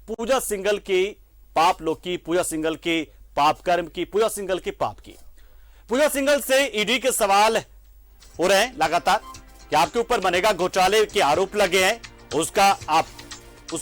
पूजा सिंघल की पाप लोक की, पूजा सिंघल के पाप कर्म की, पूजा सिंघल के पाप की। पूजा सिंघल से ईडी के सवाल हो रहे हैं लगातार कि आपके ऊपर मनरेगा घोटाले के आरोप लगे हैं, उस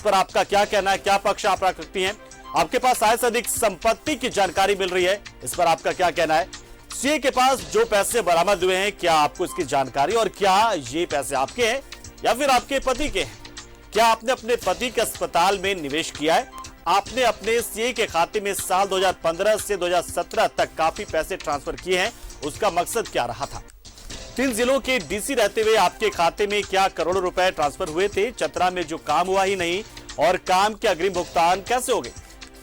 पर आपका क्या कहना है, क्या पक्ष आप रखती हैं? आपके पास आय से अधिक संपत्ति की जानकारी मिल रही है, इस पर आपका क्या कहना है? सीए के पास जो पैसे बरामद हुए हैं, क्या आपको इसकी जानकारी, और क्या ये पैसे आपके हैं या फिर आपके पति के हैं? क्या आपने अपने पति के अस्पताल में निवेश किया है? आपने अपने सीए के खाते में साल 2015 से 2017 तक काफी पैसे ट्रांसफर किए हैं, उसका मकसद क्या रहा था? 3 जिलों के डीसी रहते हुए आपके खाते में क्या करोड़ों रुपए ट्रांसफर हुए थे? चतरा में जो काम हुआ ही नहीं, और काम के अग्रिम भुगतान कैसे हो गए?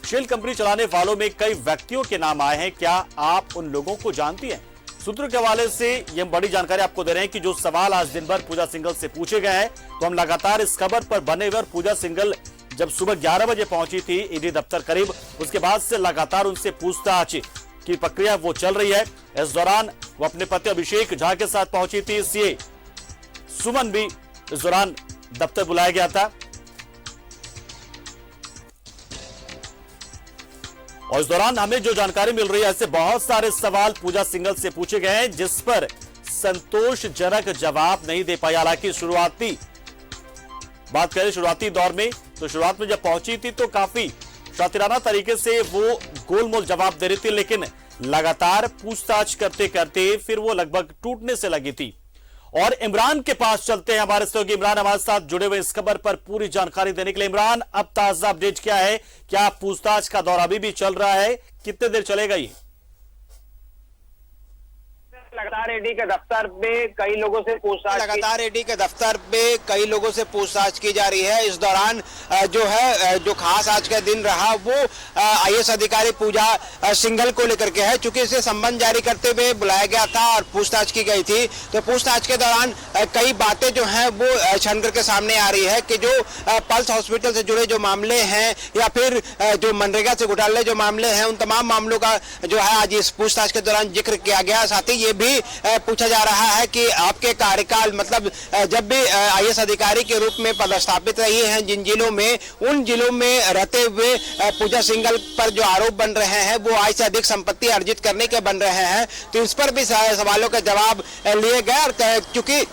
शेल कंपनी चलाने वालों में कई व्यक्तियों के नाम आए हैं, क्या आप उन लोगों को जानती हैं? सूत्रों के हवाले से यह बड़ी जानकारी आपको दे रहे हैं कि जो सवाल आज दिन भर पूजा सिंघल से पूछे गए हैं, तो हम लगातार इस खबर पर बने हुए। और पूजा सिंघल जब सुबह 11 बजे पहुंची थी ईडी दफ्तर करीब, उसके बाद से लगातार उनसे पूछताछ की प्रक्रिया वो चल रही है। इस दौरान वो अपने पति अभिषेक झा के साथ पहुंची थी। सीए सुमन भी इस दौरान दफ्तर बुलाया गया था, और इस दौरान हमें जो जानकारी मिल रही है, ऐसे बहुत सारे सवाल पूजा सिंघल से पूछे गए हैं जिस पर संतोषजनक जवाब नहीं दे पाई। हालांकि शुरुआती बात करें शुरुआती दौर में, तो शुरुआत में जब पहुंची थी तो काफी शातिराना तरीके से वो गोलमोल जवाब दे रही थी, लेकिन लगातार पूछताछ करते करते फिर वो लगभग टूटने से लगी थी। और इमरान के पास चलते हैं, हमारे सहयोगी इमरान हमारे साथ जुड़े हुए इस खबर पर पूरी जानकारी देने के लिए। इमरान, अब ताजा अपडेट क्या है? क्या पूछताछ का दौर अभी भी चल रहा है? कितने देर चलेगा ये? लगातार ईडी के दफ्तर में कई लोगों से पूछताछ की जा रही है। इस दौरान जो खास आज का दिन रहा वो आईएएस अधिकारी पूजा सिंघल को लेकर के है। चूंकि इसे संबंध जारी करते हुए बुलाया गया था और पूछताछ की गई थी, तो पूछताछ के दौरान कई बातें जो हैं वो छन करके सामने आ रही है कि जो पल्स हॉस्पिटल से जुड़े जो मामले हैं या फिर जो मनरेगा से घोटाले जो मामले हैं, उन तमाम मामलों का जो है आज इस पूछताछ के दौरान जिक्र किया गया। साथ ही ये भी पूछा जा रहा है कि आपके कार्यकाल, मतलब जब भी आईएएस अधिकारी के रूप में पदस्थापित रही हैं जिन जिलों में, उन जिलों में रहते हुए पूजा सिंघल पर जो आरोप बन रहे हैं वो आय से अधिक संपत्ति अर्जित करने के बन रहे हैं, तो इस पर भी सवालों के जवाब लिए गए। और क्योंकि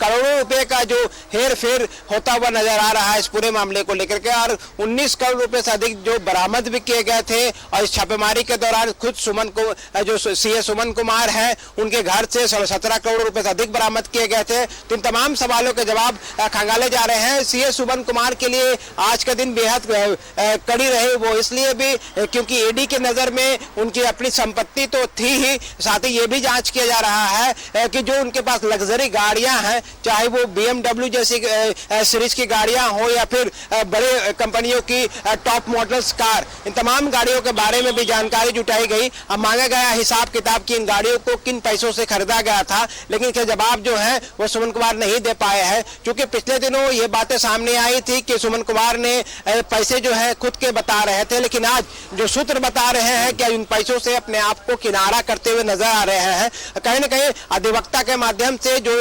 करोड़ों रुपए का जो हेर फेर होता हुआ नजर आ रहा है इस पूरे मामले को लेकर के, और 19 करोड़ रुपए से अधिक जो बरामद भी किए गए थे। और इस छापेमारी के दौरान खुद सुमन को जो सीए सुमन कुमार हैं, उनके घर से 17 करोड़ रुपए से अधिक बरामद किए गए थे। तो इन तमाम सवालों के जवाब खंगाले जा रहे हैं। सीए सुमन कुमार के लिए आज का दिन बेहद कड़ी रही, वो इसलिए भी क्योंकि ईडी की नजर में उनकी अपनी संपत्ति तो थी ही, साथ ही ये भी जांच किया जा रहा है कि जो उनके पास लग्जरी गाड़ियां हैं, चाहे वो BMW जैसी सीरीज की गाड़ियां हो या फिर बड़े कंपनियों की टॉप मॉडल्स कार, इन तमाम गाड़ियों के बारे में भी जानकारी जुटाई गई। अब मांगा गया हिसाब किताब की इन गाड़ियों को किन पैसों से खरीदा गया था, लेकिन इसका जवाब जो है वो सुमन कुमार नहीं दे पाए हैं। क्योंकि पिछले दिनों ये बातें सामने आई थी कि सुमन कुमार ने पैसे जो है खुद के बता रहे थे, लेकिन आज जो सूत्र बता रहे हैं कि इन पैसों से अपने आप को किनारा करते हुए नजर आ रहे हैं। कहीं ना कहीं अधिवक्ता के माध्यम से जो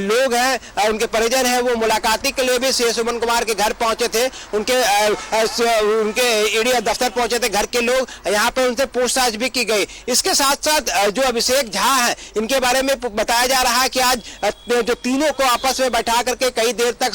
लोग हैं, उनके परिजन हैं, वो मुलाकाती के लिए भी सीए सुमन कुमार के घर पहुंचे थे। उनके ईडी दफ्तर पहुंचे थे घर के लोग, यहाँ पे उनसे पूछताछ भी की गई। इसके साथ साथ जो अभिषेक झा है, इनके बारे में बताया जा रहा है कि आज जो तीनों को आपस में बैठा करके कई देर तक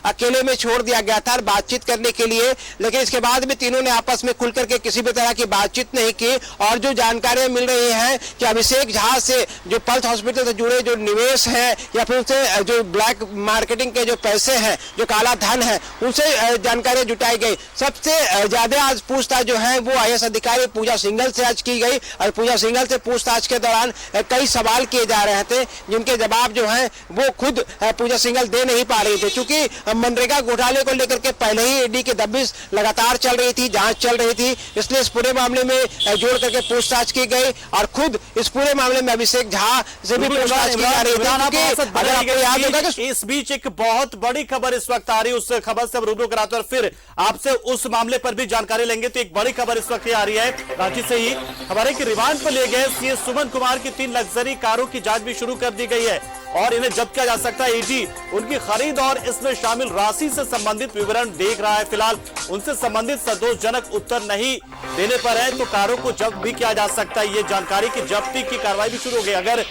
अकेले में छोड़ दिया गया था बातचीत करने के लिए, लेकिन इसके बाद भी तीनों ने आपस में खुल करके किसी भी तरह की बातचीत नहीं की। और जो जानकारियां मिल रही हैं कि अभिषेक झा से जो पल्स हॉस्पिटल से जुड़े जो निवेश है या फिर उनसे जो ब्लैक मार्केटिंग के जो पैसे हैं, जो काला धन है, उनसे जानकारी जुटाई गई। सबसे ज्यादा आज पूछताछ जो है वो आईएएस अधिकारी पूजा सिंघल से आज की गई। और पूजा सिंघल से पूछताछ के दौरान कई सवाल किए जा रहे थे जिनके जवाब जो है वो खुद पूजा सिंघल दे नहीं पा रही थी। क्योंकि मनरेगा घोटाले को लेकर के पहले ही ईडी की दबिश लगातार चल रही थी, जांच चल रही थी, इसलिए इस पूरे मामले में जोड़ करके पूछताछ की गई। और खुद इस पूरे मामले में अभिषेक झा से भी पूछताछ की जा रही थी। अगर दी गई। याद होगा कि इस बीच एक बहुत बड़ी खबर इस वक्त आ रही है, उस खबर से रूबरू कराते हैं और फिर आपसे उस मामले पर भी जानकारी लेंगे। तो एक बड़ी खबर इस वक्त आ रही है रांची से ही, खबर है कि रिमांड पर लिए गए सीएस सुमन कुमार की 3 लग्जरी कारों की जांच भी शुरू कर दी गई है और इन्हें जब्त किया जा सकता है। ईडी उनकी खरीद और इसमें शामिल राशि से संबंधित विवरण देख रहा है। फिलहाल उनसे संबंधित संतोषजनक उत्तर नहीं देने पर है तो कारों को जब्त भी किया जा सकता है। ये जानकारी की जब्ती की कार्रवाई भी शुरू हो गई। अगर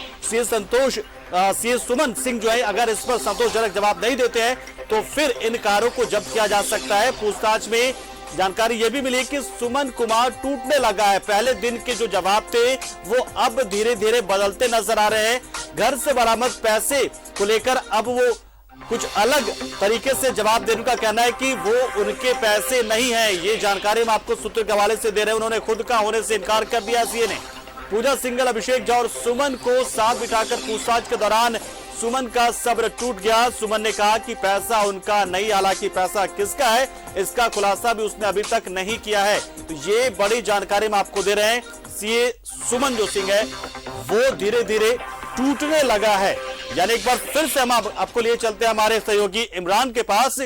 सीएस सुमन सिंह जो है अगर इस पर संतोषजनक जवाब नहीं देते हैं तो फिर इन कारों को जब्त किया जा सकता है। पूछताछ में जानकारी यह भी मिली कि सुमन कुमार टूटने लगा है। पहले दिन के जो जवाब थे वो अब धीरे धीरे बदलते नजर आ रहे हैं। घर से बरामद पैसे को लेकर अब वो कुछ अलग तरीके से जवाब देने का कहना है कि वो उनके पैसे नहीं हैं। ये जानकारी हम आपको सूत्र के हवाले से दे रहे हैं। उन्होंने खुद का होने से इनकार कर दिया सीए ने। पूजा सिंघल, अभिषेक झा और सुमन को साथ बिठाकर पूछताछ के दौरान सुमन का सब्र टूट गया। सुमन ने कहा कि पैसा उनका नहीं, हालांकि पैसा किसका है इसका खुलासा भी उसने अभी तक नहीं किया है। तो ये बड़ी जानकारी हम आपको दे रहे हैं। सीए सुमन जो सिंह है वो धीरे धीरे टूटने लगा है। यानी एक बार फिर से हम आपको लिए चलते हैं हमारे सहयोगी इमरान के पास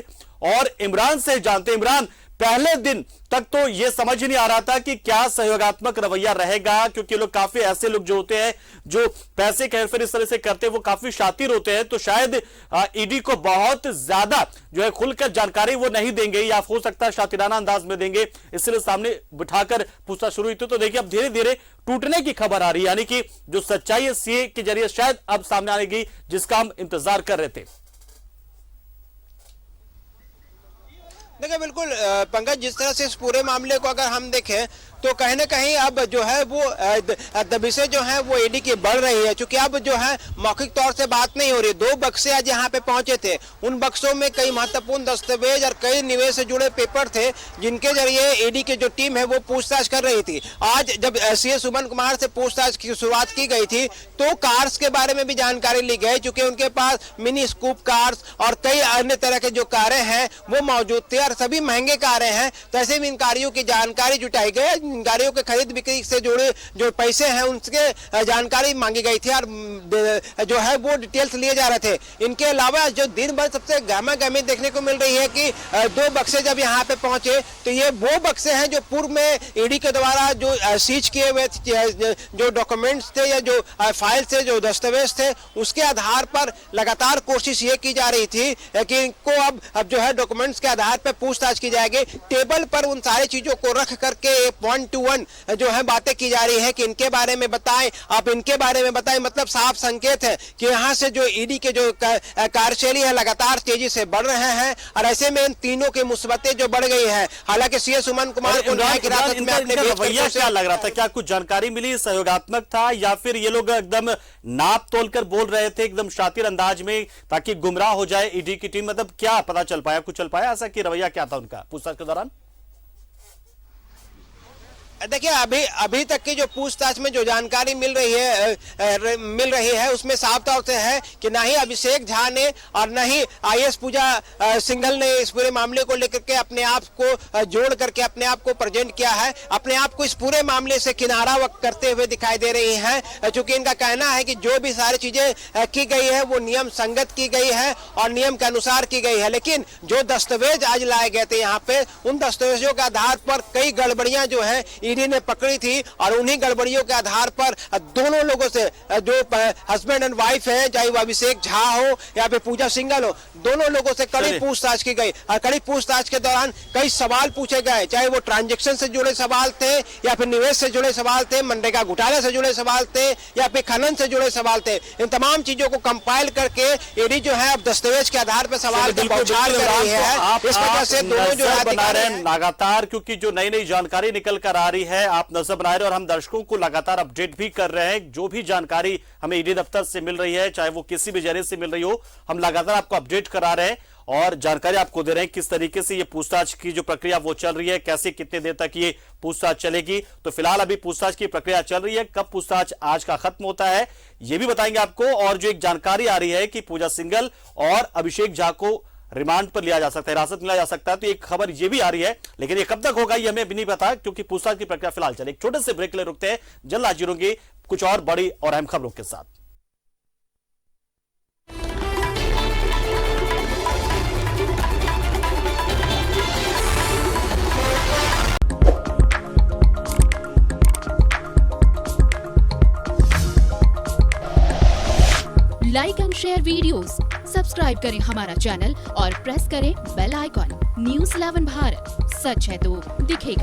और इमरान से जानते हैं। इमरान, पहले दिन तक तो यह समझ ही नहीं आ रहा था कि क्या सहयोगात्मक रवैया रहेगा, क्योंकि लोग काफी ऐसे लोग जो होते हैं जो पैसे के हेरफेर इस तरह से करते हैं वो काफी शातिर होते हैं। तो शायद ईडी को बहुत ज्यादा जो है खुलकर जानकारी वो नहीं देंगे या हो सकता है शातिराना अंदाज में देंगे, इसलिए सामने बिठाकर पूछताछ शुरू हुई थी। तो देखिए अब धीरे धीरे टूटने की खबर आ रही है, यानी कि जो सच्चाई है सीए के जरिए शायद अब सामने आएगी, जिसका हम इंतजार कर रहे थे। देखिए बिल्कुल पंकज, जिस तरह से इस पूरे मामले को अगर हम देखें तो कहीं ना कहीं अब जो है वो दबिशें जो है वो ईडी की बढ़ रही है, क्योंकि अब जो है मौखिक तौर से बात नहीं हो रही। 2 बक्से आज यहाँ पे पहुंचे थे, उन बक्सों में कई महत्वपूर्ण दस्तावेज और कई निवेश से जुड़े पेपर थे जिनके जरिए ईडी की जो टीम है वो पूछताछ कर रही थी। आज जब सीएस सुमन कुमार से पूछताछ की शुरुआत की गई थी तो कार्स के बारे में भी जानकारी ली गई, क्योंकि उनके पास मिनी स्कूप कार्स और कई अन्य तरह के जो कारें हैं वो मौजूद थे और सभी महंगे कारें हैं। तो ऐसे में इन कारों की जानकारी जुटाई गई, गाड़ियों के खरीद बिक्री से जुड़े जो पैसे हैं उनके जानकारी मांगी गई थी और जो है वो डिटेल्स लिए जा रहे थे। इनके अलावा जो दिन भर सबसे गहमा गहमी देखने को मिल रही है कि 2 बक्से जब यहाँ पे पहुंचे तो ये वो बक्से हैं जो पूर्व में ईडी के द्वारा जो सीज किए हुए जो डॉक्यूमेंट्स थे या जो फाइल थे, जो दस्तावेज थे, उसके आधार पर लगातार कोशिश ये की जा रही थी कि इनको अब जो है डॉक्यूमेंट्स के आधार पर पूछताछ की जाएगी। टेबल पर उन सारी चीजों को रख करके 1 to 1 जो है बातें की जा रही है कि इनके बारे में बताएं, आप इनके बारे में बताएं। मतलब साफ संकेत है कि यहाँ से जो ईडी के जो कार्यशैली है लगातार तेजी से बढ़ रहे हैं और ऐसे में इन तीनों की मुसीबतें जो बढ़ गई है। हालांकि सीएस सुमन कुमार को न्यायिक हिरासत में अपने रवैया क्या लग रहा था, क्या कुछ जानकारी मिली, सहयोगात्मक था या फिर ये लोग एकदम नाप तोल कर बोल रहे थे एकदम शातिर अंदाज में ताकि गुमराह हो जाए ईडी की टीम? मतलब क्या पता चल पाया, कुछ चल पाया ऐसा कि रवैया क्या था उनका पूछताछ के दौरान? देखिए अभी तक की जो पूछताछ में जो जानकारी मिल रही है उसमें साफ तौर से है कि ना ही अभिषेक झा ने और न ही आईएएस पूजा सिंघल ने इस पूरे मामले को लेकर के अपने आप को जोड़ करके अपने आप को प्रेजेंट किया है, अपने आप को इस पूरे मामले से किनारा करते हुए दिखाई दे रही हैं। चूंकि इनका कहना है कि जो भी सारी चीजें की गई है वो नियम संगत की गई है और नियम के अनुसार की गई है, लेकिन जो दस्तावेज आज लाए गए थे यहाँ पे उन दस्तावेजों के आधार पर कई गड़बड़ियां जो है ईडी ने पकड़ी थी और उन्हीं गड़बड़ियों के आधार पर दोनों लोगों से जो हस्बैंड एंड वाइफ है, चाहे वो अभिषेक झा हो या फिर पूजा सिंघल हो, दोनों लोगों से कड़ी पूछताछ की गई और कड़ी पूछताछ के दौरान कई सवाल पूछे गए, चाहे वो ट्रांजैक्शन से जुड़े सवाल थे या फिर निवेश से जुड़े सवाल थे, मनरेगा घोटाले से जुड़े सवाल थे या फिर खनन से जुड़े सवाल थे। इन तमाम चीजों को कंपाइल करके ईडी जो है अब दस्तावेज के आधार पर सवाल की बौछार कर रही है। इस वजह से दोनों जो है लगातार, क्योंकि जो नई नई जानकारी निकल कर आ रही है आप नजर बना रहे हैं और हम दर्शकों को लगातार अपडेट भी कर रहे हैं। जो भी जानकारी हमें ईडी दफ्तर से मिल रही है, चाहे वो किसी भी जरिए से मिल रही हो, हम लगातार आपको अपडेट करा रहे हैं और जानकारी आपको दे रहे हैं किस तरीके से ये पूछताछ की जो प्रक्रिया वो चल रही है, कैसे कितने देर तक ये पूछताछ चलेगी। तो फिलहाल अभी पूछताछ की प्रक्रिया चल रही है, कब पूछताछ आज का खत्म होता है ये भी बताएंगे आपको। और जो एक जानकारी आ रही है कि पूजा सिंघल और अभिषेक झा को रिमांड पर लिया जा सकता है, हिरासत में लिया जा सकता है, तो एक खबर ये भी आ रही है, लेकिन ये कब तक होगा ये हमें भी नहीं पता क्योंकि पूछताछ की प्रक्रिया फिलहाल चले। एक छोटे से ब्रेक ले रुकते हैं, जल्द हाजिर होंगे कुछ और बड़ी और अहम खबरों के साथ। शेयर वीडियोस, सब्सक्राइब करें हमारा चैनल और प्रेस करें बेल आइकॉन। News 11 भारत, सच है तो दिखेगा।